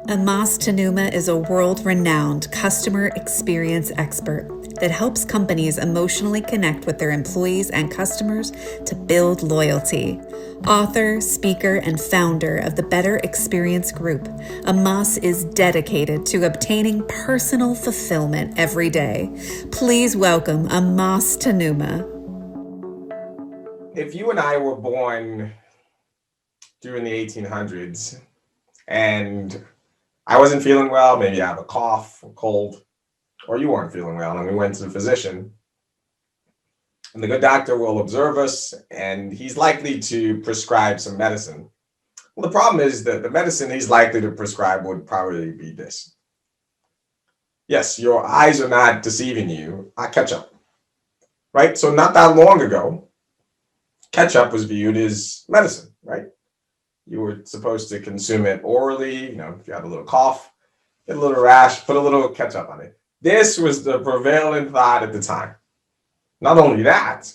Tenumah is a world-renowned customer experience expert that helps companies emotionally connect with their employees and customers to build loyalty. Author, speaker, and founder of the Better Experience Group, Amas is dedicated to obtaining personal fulfillment every day. Please welcome Amas Tenumah. If you and I were born during the 1800s and I wasn't feeling well, maybe I have a cough or cold, or you weren't feeling well, and we went to the physician, and the good doctor will observe us, and he's likely to prescribe some medicine. Well, the problem is that the medicine he's likely to prescribe would probably be this. Yes, your eyes are not deceiving you. Ketchup, right? So not that long ago, ketchup was viewed as medicine, right? You were supposed to consume it orally, if you had a little cough, get a little rash, put a little ketchup on it. This was the prevailing thought at the time. Not only that,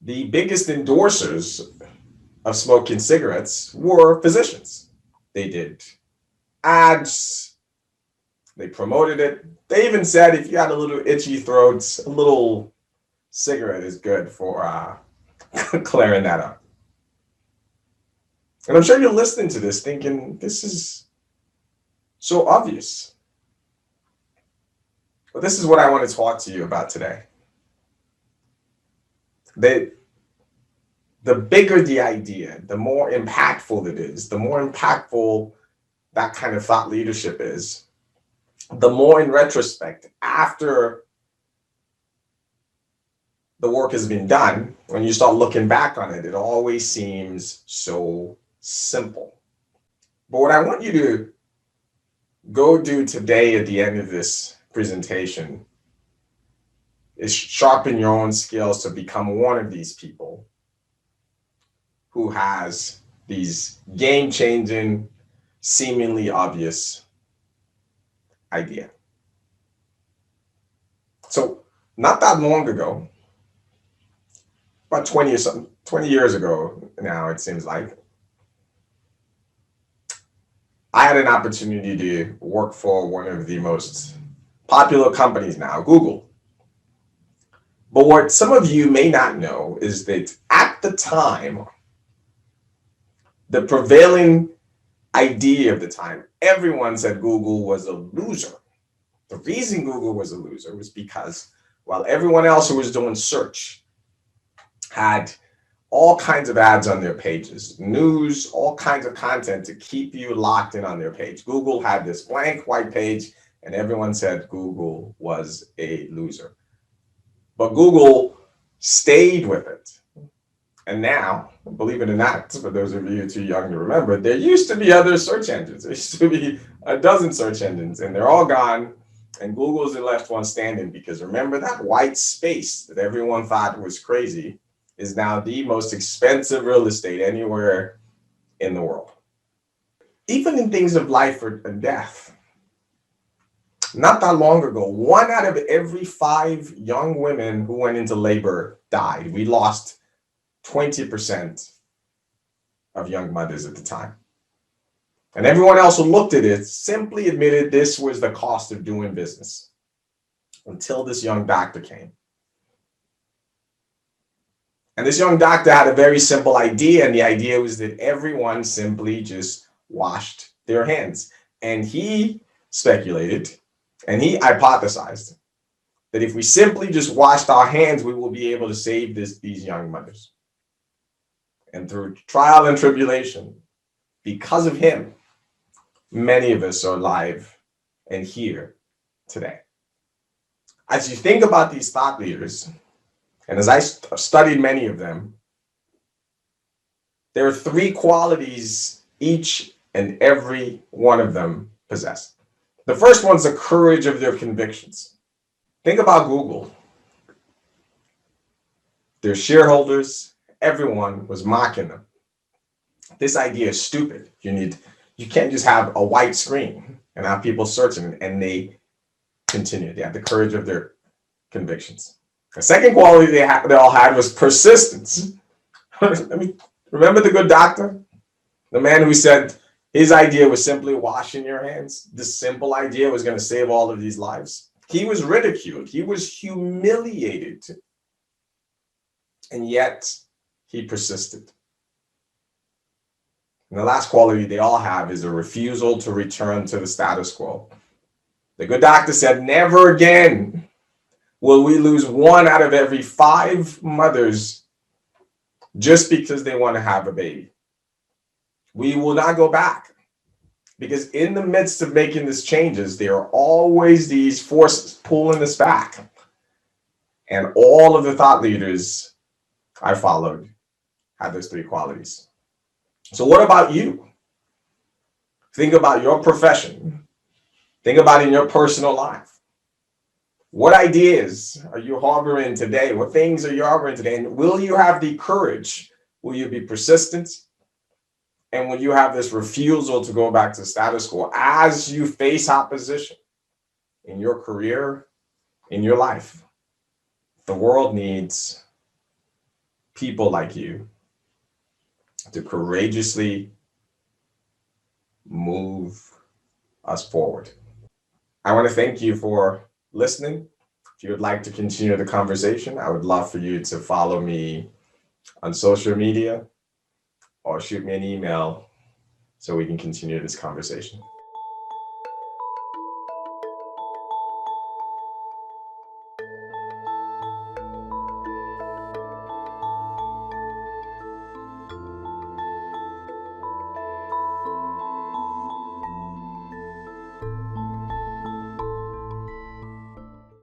the biggest endorsers of smoking cigarettes were physicians. They did ads, they promoted it. They even said if you had a little itchy throat, a little cigarette is good for clearing that up. And I'm sure you're listening to this thinking, this is so obvious. But this is what I want to talk to you about today. The bigger the idea, the more impactful it is, the more impactful that kind of thought leadership is, the more in retrospect, after the work has been done, when you start looking back on it, it always seems so simple. But what I want you to go do today at the end of this presentation is sharpen your own skills to become one of these people who has these game-changing, seemingly obvious idea. So not that long ago, about 20 years ago now, it seems like, I had an opportunity to work for one of the most popular companies now, Google. But what some of you may not know is that at the time, the prevailing idea of the time, everyone said Google was a loser. The reason Google was a loser was because while everyone else who was doing search had all kinds of ads on their pages, news, all kinds of content to keep you locked in on their page. Google had this blank white page, and everyone said Google was a loser. But Google stayed with it. And now, believe it or not, for those of you too young to remember, there used to be other search engines. There used to be a dozen search engines, and they're all gone. And Google's the last one standing, because remember that white space that everyone thought was crazy is now the most expensive real estate anywhere in the world. Even in things of life and death. Not that long ago, 1 out of every 5 young women who went into labor died. We lost 20% of young mothers at the time. And everyone else who looked at it simply admitted this was the cost of doing business until this young doctor came. And this young doctor had a very simple idea, and the idea was that everyone simply just washed their hands. And he speculated, and he hypothesized that if we simply just washed our hands, we will be able to save these young mothers. And through trial and tribulation, because of him, many of us are alive and here today. As you think about these thought leaders, and as I studied many of them, there are 3 qualities each and every one of them possess. The first one's the courage of their convictions. Think about Google. Their shareholders, everyone was mocking them. This idea is stupid. You can't just have a white screen and have people searching, and they continue. They have the courage of their convictions. The second quality they all had was persistence. Remember the good doctor? The man who said, His idea was simply washing your hands. This simple idea was going to save all of these lives. He was ridiculed. He was humiliated. And yet he persisted. And the last quality they all have is a refusal to return to the status quo. The good doctor said, never again will we lose 1 out of every 5 mothers just because they want to have a baby. We will not go back, because in the midst of making these changes, there are always these forces pulling us back. And all of the thought leaders I followed had those 3 qualities. So what about you? Think about your profession. Think about in your personal life. What ideas are you harboring today? What things are you harboring today? And will you have the courage? Will you be persistent? And will you have this refusal to go back to status quo as you face opposition in your career, in your life? The world needs people like you to courageously move us forward. I want to thank you for listening. If you would like to continue the conversation, I would love for you to follow me on social media or shoot me an email so we can continue this conversation.